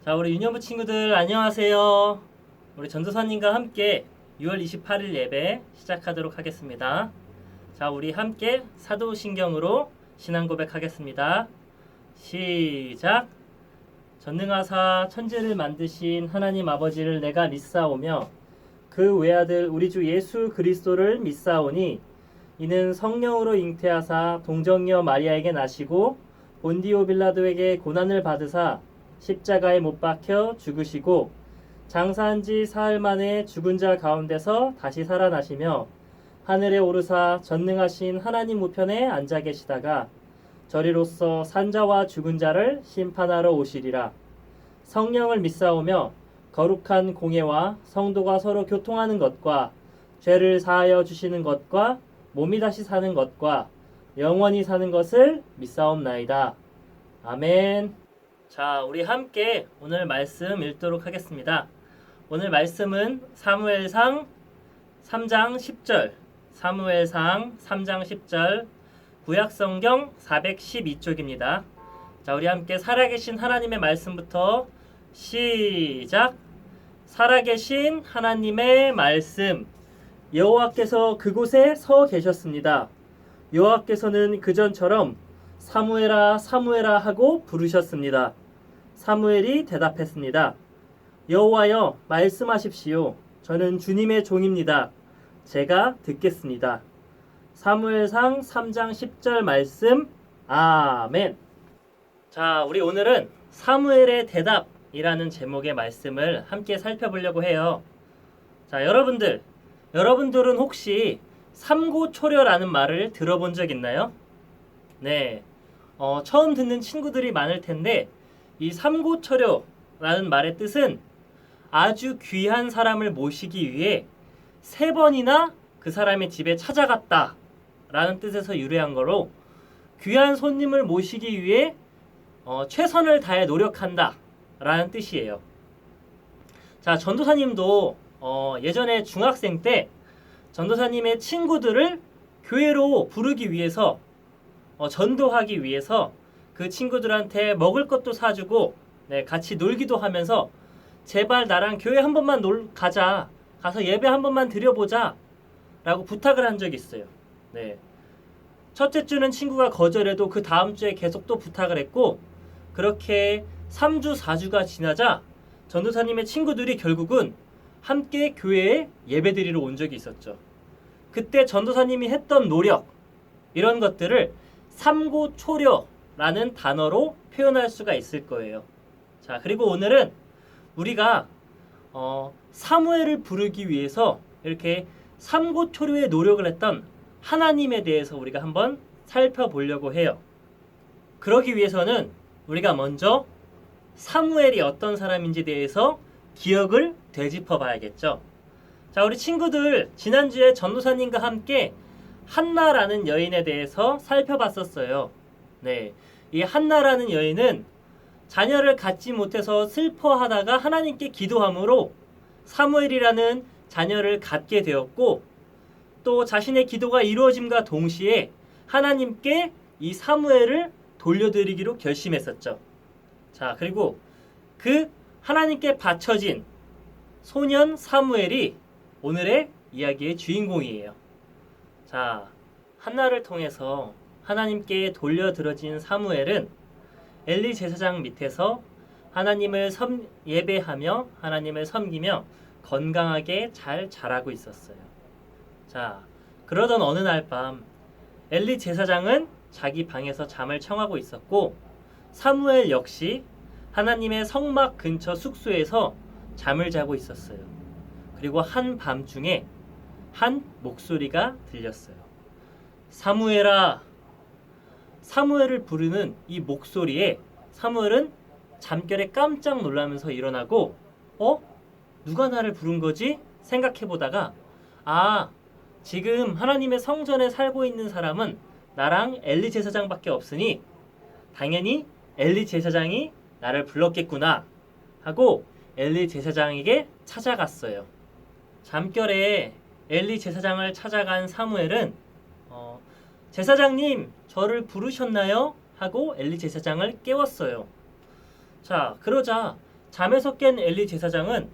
자, 우리 유년부 친구들 안녕하세요. 우리 전도사님과 함께 6월 28일 예배 시작하도록 하겠습니다. 자, 우리 함께 사도신경으로 신앙 고백하겠습니다. 시작. 전능하사 천지를 만드신 하나님 아버지를 내가 믿사오며 그 외아들 우리 주 예수 그리스도를 믿사오니 이는 성령으로 잉태하사 동정녀 마리아에게 나시고 본디오 빌라도에게 고난을 받으사 십자가에 못 박혀 죽으시고 장사한 지 사흘 만에 죽은 자 가운데서 다시 살아나시며 하늘에 오르사 전능하신 하나님 우편에 앉아 계시다가 저리로서 산자와 죽은 자를 심판하러 오시리라. 성령을 믿사오며 거룩한 공예와 성도가 서로 교통하는 것과 죄를 사하여 주시는 것과 몸이 다시 사는 것과 영원히 사는 것을 믿사옵나이다. 아멘. 자, 우리 함께 오늘 말씀 읽도록 하겠습니다. 오늘 말씀은 사무엘상 3장 10절, 사무엘상 3장 10절, 구약성경 412쪽입니다. 자, 우리 함께 살아계신 하나님의 말씀부터 시작. 살아계신 하나님의 말씀. 여호와께서 그곳에 서 계셨습니다. 여호와께서는 그전처럼 사무엘아 사무엘아 하고 부르셨습니다. 사무엘이 대답했습니다. 여호와여 말씀하십시오. 저는 주님의 종입니다. 제가 듣겠습니다. 사무엘상 3장 10절 말씀. 아멘. 자, 우리 오늘은 사무엘의 대답이라는 제목의 말씀을 함께 살펴보려고 해요. 자, 여러분들은 혹시 삼고초려라는 말을 들어본 적 있나요? 네, 처음 듣는 친구들이 많을 텐데 이 삼고초려라는 말의 뜻은 아주 귀한 사람을 모시기 위해 3번이나 그 사람의 집에 찾아갔다 라는 뜻에서 유래한 거로 귀한 손님을 모시기 위해 최선을 다해 노력한다 라는 뜻이에요. 자, 전도사님도 예전에 중학생 때 전도사님의 친구들을 교회로 부르기 위해서 전도하기 위해서 그 친구들한테 먹을 것도 사주고 같이 놀기도 하면서 제발 나랑 교회 한 번만 가자, 가서 예배 한 번만 드려보자 라고 부탁을 한 적이 있어요. 네. 첫째 주는 친구가 거절해도 그 다음 주에 계속 또 부탁을 했고, 그렇게 3주 4주가 지나자 전도사님의 친구들이 결국은 함께 교회에 예배 드리러 온 적이 있었죠. 그때 전도사님이 했던 노력, 이런 것들을 삼고초려라는 단어로 표현할 수가 있을 거예요. 자, 그리고 오늘은 우리가 사무엘을 부르기 위해서 이렇게 삼고초려의 노력을 했던 하나님에 대해서 우리가 한번 살펴보려고 해요. 그러기 위해서는 우리가 먼저 사무엘이 어떤 사람인지 대해서 기억을 되짚어 봐야겠죠. 자, 우리 친구들 지난주에 전도사님과 함께 한나라는 여인에 대해서 살펴봤었어요. 네, 이 한나라는 여인은 자녀를 갖지 못해서 슬퍼하다가 하나님께 기도함으로 사무엘이라는 자녀를 갖게 되었고, 또 자신의 기도가 이루어짐과 동시에 하나님께 이 사무엘을 돌려드리기로 결심했었죠. 자, 그리고 그 하나님께 바쳐진 소년 사무엘이 오늘의 이야기의 주인공이에요. 자, 한나를 통해서 하나님께 돌려드려진 사무엘은 엘리 제사장 밑에서 하나님을 예배하며 하나님을 섬기며 건강하게 잘 자라고 있었어요. 자, 그러던 어느 날 밤 엘리 제사장은 자기 방에서 잠을 청하고 있었고, 사무엘 역시 하나님의 성막 근처 숙소에서 잠을 자고 있었어요. 그리고 한밤중에 한 목소리가 들렸어요. 사무엘아. 사무엘을 부르는 이 목소리에 사무엘은 잠결에 깜짝 놀라면서 일어나고 누가 나를 부른 거지? 생각해보다가 지금 하나님의 성전에 살고 있는 사람은 나랑 엘리 제사장밖에 없으니 당연히 엘리 제사장이 나를 불렀겠구나 하고 엘리 제사장에게 찾아갔어요. 잠결에 엘리 제사장을 찾아간 사무엘은 제사장님, 저를 부르셨나요? 하고 엘리 제사장을 깨웠어요. 자, 그러자 잠에서 깬 엘리 제사장은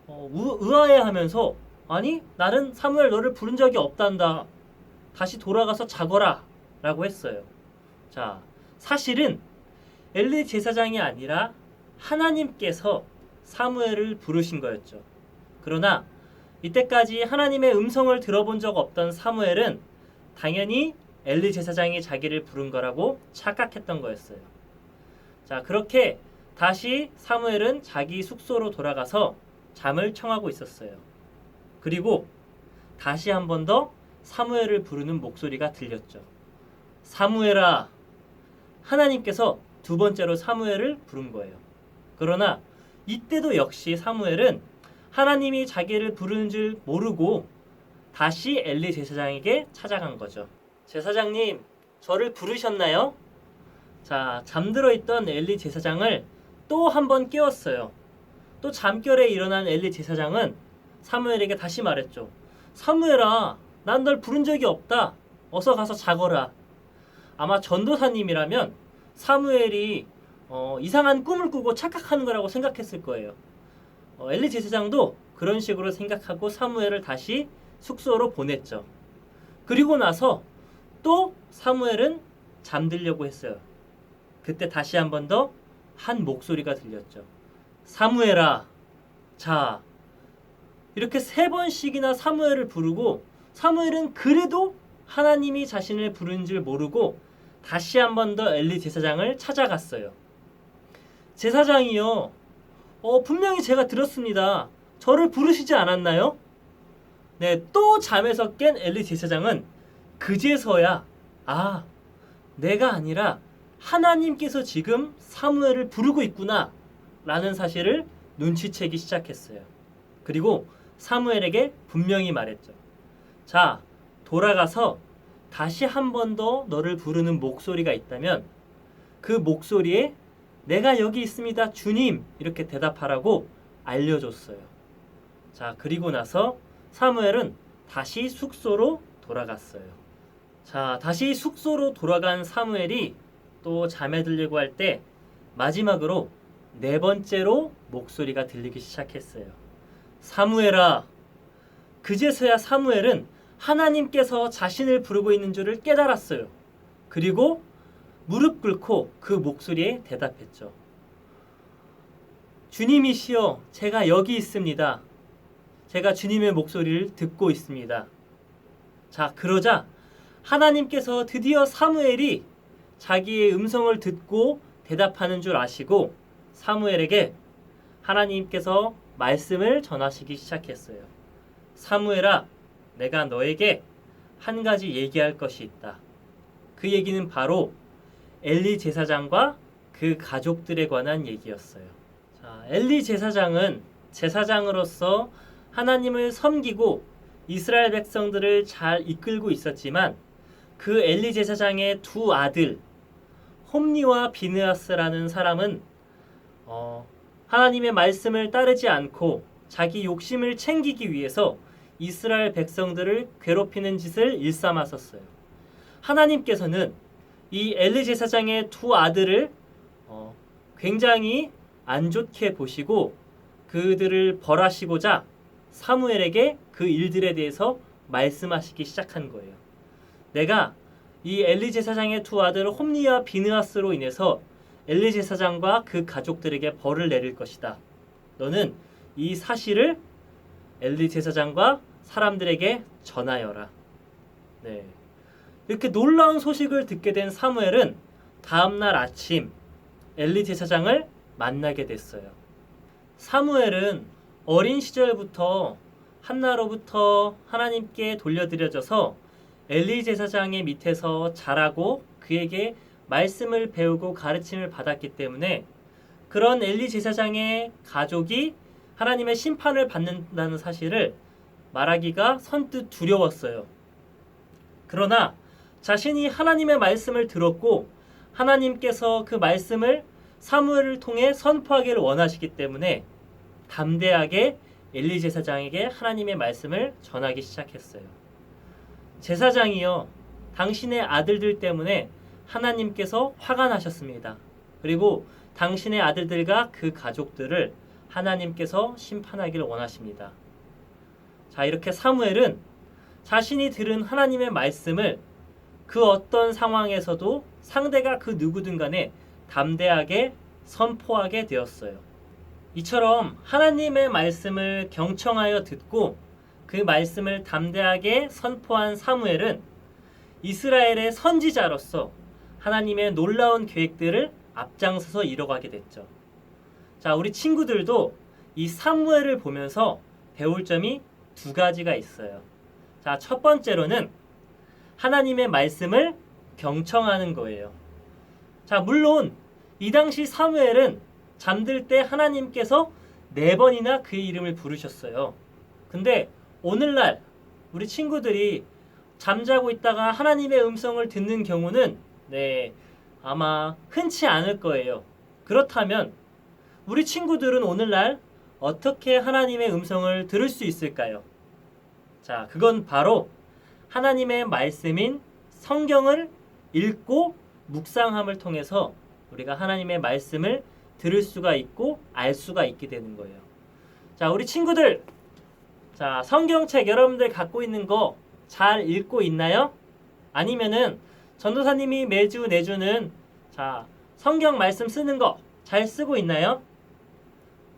의아해하면서 아니 나는 사무엘 너를 부른 적이 없단다. 다시 돌아가서 자거라 라고 했어요. 자, 사실은 엘리 제사장이 아니라 하나님께서 사무엘을 부르신 거였죠. 그러나 이때까지 하나님의 음성을 들어본 적 없던 사무엘은 당연히 엘리 제사장이 자기를 부른 거라고 착각했던 거였어요. 자, 그렇게 다시 사무엘은 자기 숙소로 돌아가서 잠을 청하고 있었어요. 그리고 다시 한 번 더 사무엘을 부르는 목소리가 들렸죠. 사무엘아. 하나님께서 두 번째로 사무엘을 부른 거예요. 그러나 이때도 역시 사무엘은 하나님이 자기를 부르는 줄 모르고 다시 엘리 제사장에게 찾아간 거죠. 제사장님, 저를 부르셨나요? 자, 잠들어 있던 엘리 제사장을 또 한 번 깨웠어요. 또 잠결에 일어난 엘리 제사장은 사무엘에게 다시 말했죠. 사무엘아, 난 널 부른 적이 없다. 어서 가서 자거라. 아마 전도사님이라면 사무엘이 이상한 꿈을 꾸고 착각하는 거라고 생각했을 거예요. 엘리 제사장도 그런 식으로 생각하고 사무엘을 다시 숙소로 보냈죠. 그리고 나서 또 사무엘은 잠들려고 했어요. 그때 다시 한 번 더 한 목소리가 들렸죠. 사무엘아. 자, 이렇게 3번씩이나 사무엘을 부르고 사무엘은 그래도 하나님이 자신을 부른 줄 모르고 다시 한 번 더 엘리 제사장을 찾아갔어요. 제사장이요. 분명히 제가 들었습니다. 저를 부르시지 않았나요? 네, 또 잠에서 깬 엘리 제사장은 그제서야 내가 아니라 하나님께서 지금 사무엘을 부르고 있구나 라는 사실을 눈치채기 시작했어요. 그리고 사무엘에게 분명히 말했죠. 자, 돌아가서 다시 한 번 더 너를 부르는 목소리가 있다면 그 목소리에 내가 여기 있습니다, 주님 이렇게 대답하라고 알려줬어요. 자, 그리고 나서 사무엘은 다시 숙소로 돌아갔어요. 자, 다시 숙소로 돌아간 사무엘이 또 잠에 들려고 할 때 마지막으로 4번째로 목소리가 들리기 시작했어요. 사무엘아. 그제서야 사무엘은 하나님께서 자신을 부르고 있는 줄을 깨달았어요. 그리고 무릎 꿇고 그 목소리에 대답했죠. 주님이시여, 제가 여기 있습니다. 제가 주님의 목소리를 듣고 있습니다. 자, 그러자 하나님께서 드디어 사무엘이 자기의 음성을 듣고 대답하는 줄 아시고 사무엘에게 하나님께서 말씀을 전하시기 시작했어요. 사무엘아, 내가 너에게 한 가지 얘기할 것이 있다. 그 얘기는 바로 엘리 제사장과 그 가족들에 관한 얘기였어요. 자, 엘리 제사장은 제사장으로서 하나님을 섬기고 이스라엘 백성들을 잘 이끌고 있었지만 그 엘리 제사장의 2 아들 홈니와 비느하스라는 사람은 하나님의 말씀을 따르지 않고 자기 욕심을 챙기기 위해서 이스라엘 백성들을 괴롭히는 짓을 일삼았었어요. 하나님께서는 이 엘리 제사장의 2 아들을 굉장히 안 좋게 보시고 그들을 벌하시고자 사무엘에게 그 일들에 대해서 말씀하시기 시작한 거예요. 내가 이 엘리 제사장의 2 아들 홈니와 비느하스로 인해서 엘리 제사장과 그 가족들에게 벌을 내릴 것이다. 너는 이 사실을 엘리 제사장과 사람들에게 전하여라. 네. 이렇게 놀라운 소식을 듣게 된 사무엘은 다음날 아침 엘리 제사장을 만나게 됐어요. 사무엘은 어린 시절부터 한나로부터 하나님께 돌려드려져서 엘리 제사장의 밑에서 자라고 그에게 말씀을 배우고 가르침을 받았기 때문에 그런 엘리 제사장의 가족이 하나님의 심판을 받는다는 사실을 말하기가 선뜻 두려웠어요. 그러나 자신이 하나님의 말씀을 들었고 하나님께서 그 말씀을 사무엘을 통해 선포하기를 원하시기 때문에 담대하게 엘리 제사장에게 하나님의 말씀을 전하기 시작했어요. 제사장이여, 당신의 아들들 때문에 하나님께서 화가 나셨습니다. 그리고 당신의 아들들과 그 가족들을 하나님께서 심판하기를 원하십니다. 자, 이렇게 사무엘은 자신이 들은 하나님의 말씀을 그 어떤 상황에서도 상대가 그 누구든 간에 담대하게 선포하게 되었어요. 이처럼 하나님의 말씀을 경청하여 듣고 그 말씀을 담대하게 선포한 사무엘은 이스라엘의 선지자로서 하나님의 놀라운 계획들을 앞장서서 이뤄가게 됐죠. 자, 우리 친구들도 이 사무엘을 보면서 배울 점이 두 가지가 있어요. 자, 첫 번째로는 하나님의 말씀을 경청하는 거예요. 자, 물론 이 당시 사무엘은 잠들 때 하나님께서 4번이나 그의 이름을 부르셨어요. 근데 오늘날 우리 친구들이 잠자고 있다가 하나님의 음성을 듣는 경우는 아마 흔치 않을 거예요. 그렇다면 우리 친구들은 오늘날 어떻게 하나님의 음성을 들을 수 있을까요? 자, 그건 바로 하나님의 말씀인 성경을 읽고 묵상함을 통해서 우리가 하나님의 말씀을 들을 수가 있고 알 수가 있게 되는 거예요. 자, 우리 친구들, 자, 성경책 여러분들 갖고 있는 거 잘 읽고 있나요? 아니면은 전도사님이 매주 내주는 자, 성경 말씀 쓰는 거 잘 쓰고 있나요?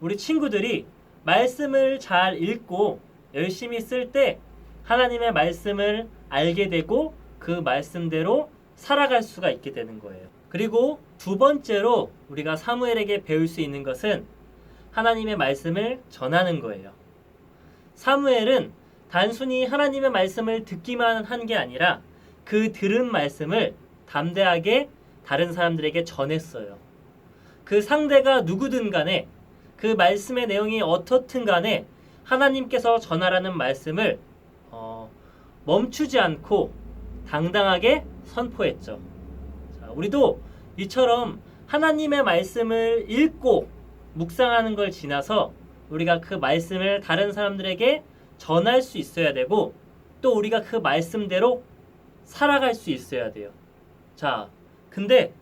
우리 친구들이 말씀을 잘 읽고 열심히 쓸 때 하나님의 말씀을 알게 되고 그 말씀대로 살아갈 수가 있게 되는 거예요. 그리고 두 번째로 우리가 사무엘에게 배울 수 있는 것은 하나님의 말씀을 전하는 거예요. 사무엘은 단순히 하나님의 말씀을 듣기만 한 게 아니라 그 들은 말씀을 담대하게 다른 사람들에게 전했어요. 그 상대가 누구든 간에 그 말씀의 내용이 어떻든 간에 하나님께서 전하라는 말씀을 멈추지 않고 당당하게 선포했죠. 자, 우리도 이처럼 하나님의 말씀을 읽고 묵상하는 걸 지나서 우리가 그 말씀을 다른 사람들에게 전할 수 있어야 되고 또 우리가 그 말씀대로 살아갈 수 있어야 돼요. 자, 근데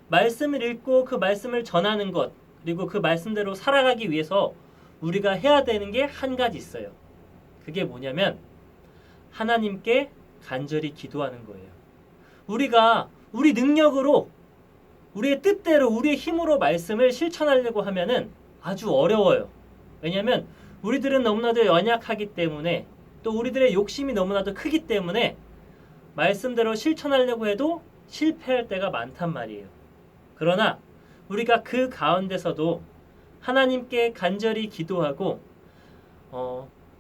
말씀을 읽고 그 말씀을 전하는 것 그리고 그 말씀대로 살아가기 위해서 우리가 해야 되는 게 한 가지 있어요. 그게 뭐냐면 하나님께 간절히 기도하는 거예요. 우리가 우리 능력으로 우리의 뜻대로 우리의 힘으로 말씀을 실천하려고 하면은 아주 어려워요. 왜냐하면 우리들은 너무나도 연약하기 때문에 또 우리들의 욕심이 너무나도 크기 때문에 말씀대로 실천하려고 해도 실패할 때가 많단 말이에요. 그러나 우리가 그 가운데서도 하나님께 간절히 기도하고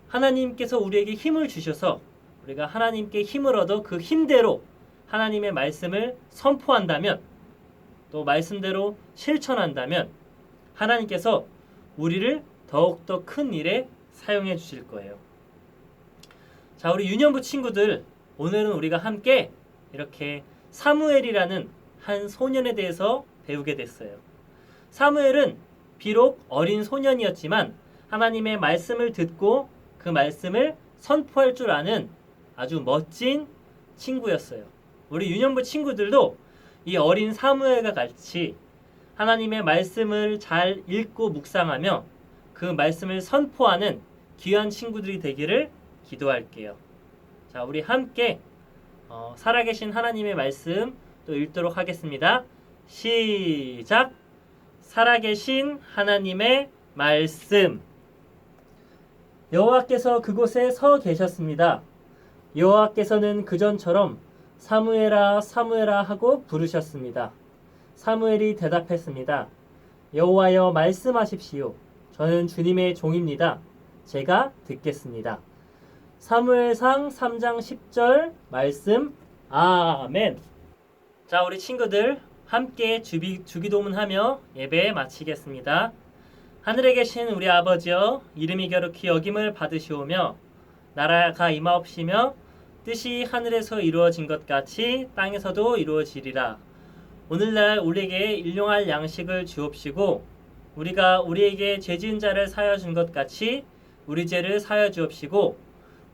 하나님께서 우리에게 힘을 주셔서 우리가 하나님께 힘을 얻어 그 힘대로 하나님의 말씀을 선포한다면 또 말씀대로 실천한다면 하나님께서 우리를 더욱더 큰 일에 사용해 주실 거예요. 자, 우리 유년부 친구들, 오늘은 우리가 함께 이렇게 사무엘이라는 한 소년에 대해서 배우게 됐어요. 사무엘은 비록 어린 소년이었지만 하나님의 말씀을 듣고 그 말씀을 선포할 줄 아는 아주 멋진 친구였어요. 우리 유년부 친구들도 이 어린 사무엘과 같이 하나님의 말씀을 잘 읽고 묵상하며 그 말씀을 선포하는 귀한 친구들이 되기를 기도할게요. 자, 우리 함께 살아계신 하나님의 말씀 또 읽도록 하겠습니다. 시작! 살아계신 하나님의 말씀. 여호와께서 그곳에 서 계셨습니다. 여호와께서는 그전처럼 사무엘아 사무엘아 하고 부르셨습니다. 사무엘이 대답했습니다. 여호와여 말씀하십시오. 저는 주님의 종입니다. 제가 듣겠습니다. 사무엘상 3장 10절 말씀. 아멘. 자, 우리 친구들 함께 주기도문하며 예배 마치겠습니다. 하늘에 계신 우리 아버지여, 이름이 거룩히 여김을 받으시오며 나라가 임하옵시며 뜻이 하늘에서 이루어진 것 같이 땅에서도 이루어지리라. 오늘날 우리에게 일용할 양식을 주옵시고 우리가 우리에게 죄지은 자를 사하여 준 것 같이 우리 죄를 사하여 주옵시고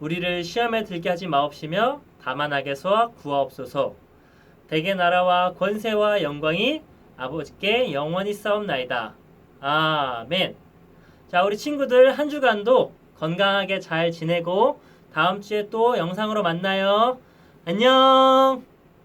우리를 시험에 들게 하지 마옵시며 다만 악에서 구하옵소서. 대개 나라와 권세와 영광이 아버지께 영원히 싸움나이다. 아멘. 자, 우리 친구들 한 주간도 건강하게 잘 지내고 다음 주에 또 영상으로 만나요. 안녕.